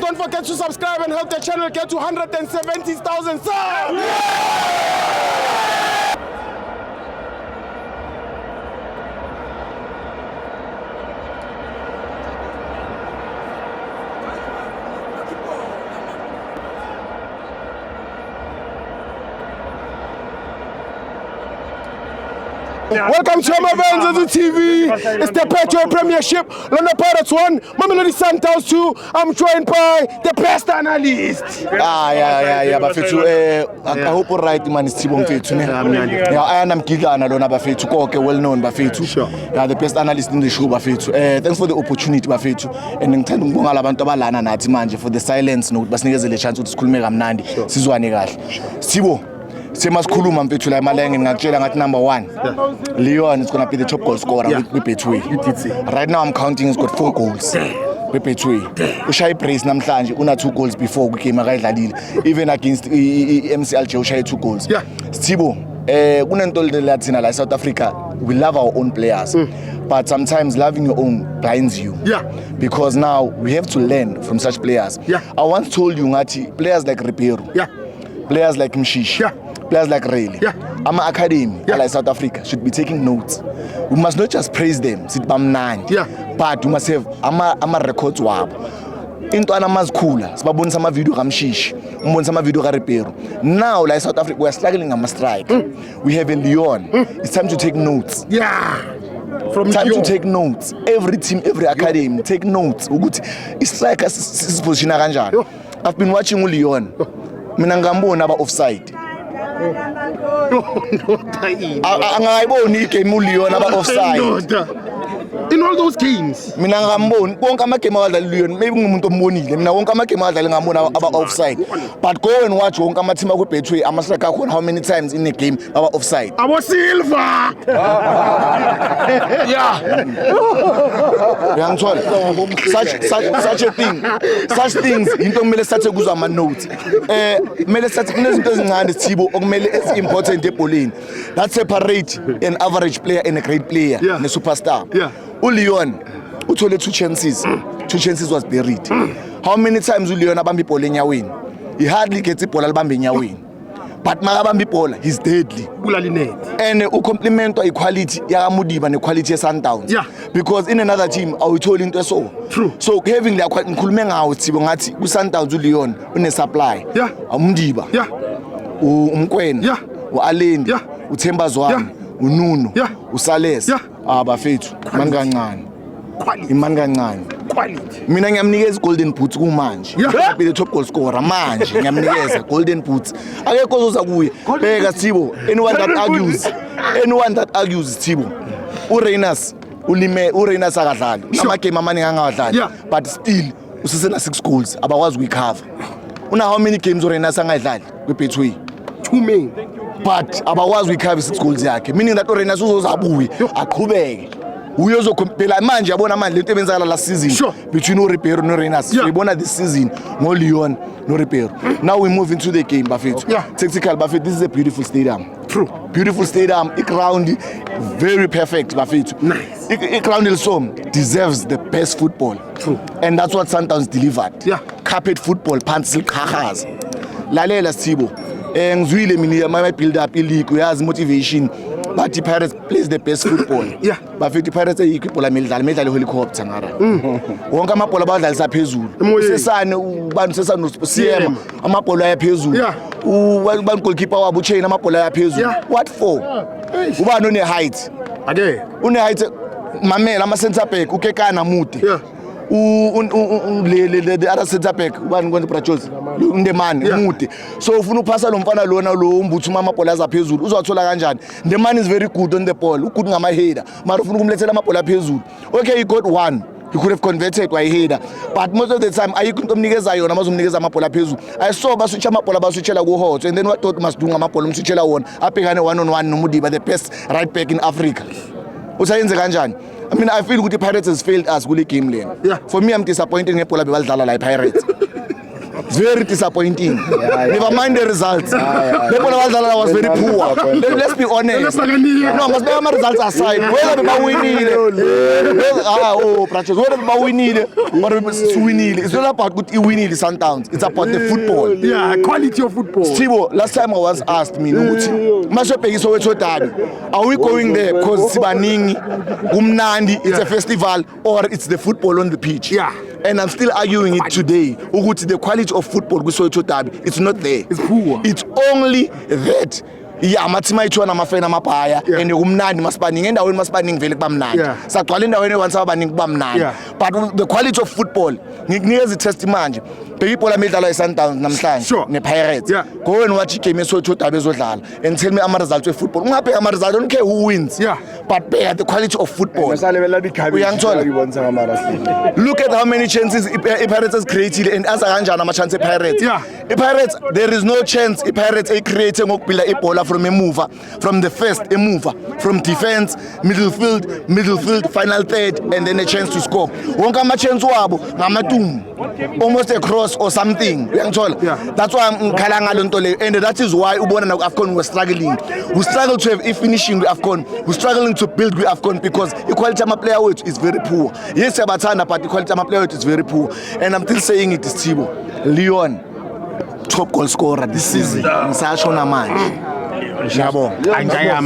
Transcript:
don't forget to subscribe and help the channel get to 170,000 subs. Welcome to my fans of the TV. It's the Petro Premiership. London Pirates 1, Mamelodi Sundowns 2. I'm joined by the best analyst. Yeah, bafethu I hope right man is Thibo Mfethu ne. Yeah, I am Gidlana lona bafethu konke well known bafethu. Yeah, the best analyst in the show bafethu. Thanks for the opportunity bafethu. And ngithanda ukubonga labantu abalana nathi manje for the silence nokuthi basinikezele chance ukuthi sikhulume kamnandi sizwane kahle. Thibo Semasikhuluma mfethu la emalenge ngakutshela ngathi number 1 Leon is going to be the top goal scorer with Betway. Right now I'm counting he's got 4 goals. With Betway. Ushayi Brace namhlanje una 2 goals before game akayidlalile. Even against MCLJ ushayi 2 goals. Thibo kunento lathina la South Africa we love our own players. But sometimes loving your own blinds you. Because now we have to learn from such players. I once told you ngathi players like Ribeiro. Players like Mshishi. Players like Rayleigh, Ama Academy, like South Africa, should be taking notes. We must not just praise them, but we must have ama records wabo. Into anamazkhula, sibabonisa ama video kaMshishi, umbonisa ama video kaRibeiro. Now like South Africa we are struggling ama strike. We have a Leon. It's time to take notes. From time to take notes. Every team, every academy, take notes. Ukuthi istriker sisposition kanjani. I've been watching uLeon. Mina ngambona aba offside. Angayiboni igame uLeon aba offside. In all those games. Mina ngamboni konke amagame adlala uLeon maybe ngumuntu ombonile. Mina konke amagame adlala ngambona aba offside. But go and watch wonke ama team aku Betway ama striker akhona how many times in a game aba offside. Abo Silva. Uyangithola. Such a thing. Such things into kumele sathe kuzwa ama notes. Kumele sathe kunezinto ezincane Thibo okumele it's important ebholeni. That separate an average player and a great player and a superstar. uLeon uthole 2 chances. 2 chances was buried. How many times uLeon abamba ibhola enyaweni? He hardly gets ibhola libamba enyaweni. But makabamba ibhola he's deadly. And ucomplimentwa equality yakaMudiba nequality yeSundowns. Because in another team awutholi into eso. So having the ngikhulume ngawo Thibo ngathi kuSundowns uLeon une supply. uMudiba. uMkwena. uAlendi. uThemba Zwane. uNuno. uSales. Bafethu mani kancane. Imani kancane. Mina ngiyamnikeza golden boots kumanje. Be the top goal scorer manje ngiyamnikeza golden boots. Akekho ozoza kuye. Bheka Thibo, anyone that argues Thibo. uReynolds uReynolds akadlali. Amagame amaningi angawadlali. But still usesena 6 goals abakwazi ukuyicover. Una how many games uReynolds angayidlali kweBetway? 2 main. But abakwazi ukuyicover 6 goals yakhe. Meaning that uReynolds uzozabuye aqhubeke. Uyozokompela manje yabona manje lento ebenzakala last season between uRibeiro noReynolds. Uyibona this season ngoLeon noRibeiro. Now we move into the game bafethu. Tactical bafethu, this is a beautiful stadium. Beautiful stadium. Ground very perfect bafethu. Ground Ilsom deserves the best football. And that's what Sundowns delivered. Carpet football, pencil khahas. Lalela Thibo. Ngizwile mina my build up league uyazi motivation. But the Pirates plays the best football. But the Pirates ayikho medlala helicopter ngara. Wonke amabhola badlalisa phezulu. Sesane ubantu sesane CM amabhola ayaphezulu. Ubani goalkeeper wabo uchain amabhola ayaphezulu. What for? Ubani one height. Une height mamela ama center back ukekana mude. The other center back ubani kwenza Brajosi Ndemani umude. So ufuna uphasa lo mfana lona lo umbuthu amabhola azaphezulu uzawathola kanjani? Ndemani is very good on the ball. Ugood ngama header. Mara ufuna ukumlethela amabhola phezulu. Okay, he got one. He could have converted by header. But most of the time ayikho into omnikeza yona mazomnikeza amabhola phezulu. I saw baswitcha amabhola baswitchela ku hot and then what thought must do ngamabhola umswitchela wona abhekane 1-on-1 noMudiba the best right back in Africa. Usayenze kanjani? I mean, I feel the Pirates has failed us kule game lane. For me, I'm disappointed ngebhola bebalidlala la Pirates. It's very disappointing. Never mind the results. The Bonavaldala was very poor. Let's be honest. No, must be my results aside. Whether we need whether we need it's not about good we need Sundowns. It's about the football. Yeah, quality of football. Stibo, last time I was asked me, are we going there because Sibaningi, Umnandi, it's a festival, or it's the football on the pitch? Yeah. And I'm still arguing it today. The quality of football, it's not there. It's poor. It's only that. Yeah, mathima ithiwa namafena amabhaya and kumnandi masibaningi endaweni masibaningi vele kubamnandi sagcwala endaweni ewansi abaningi kubamnandi but the quality of football ngikunikeza itest manje bheka ibhola medlalo eSundowns namhlanje nePirates go and watch igame eSoweto Derby bezodlala and tell me ama results of football ungabheka ama results don't care who wins but bear the quality of football. Look at how many chances iPirates has created and asa kanjani ama chance ePirates. iPirates there is no chance iPirates create ngokubila ibhola from a mover, from the first a mover, from defense, midfield, final third, and then a chance to score. Wonke ama chance wabo ngamatum, almost a cross or something. That's why I'm khala ngalo nto le, and that is why ubona na AFCON we're struggling. We struggle to have finishing with AFCON. We're struggling to build with AFCON because equality ama player wethu is very poor. Yes, Sabatana, but equality ama player wethu is very poor. And I'm still saying it is Thibo Leon, top goal scorer this season. Ngisasho namanje. Yabo. Anjaya.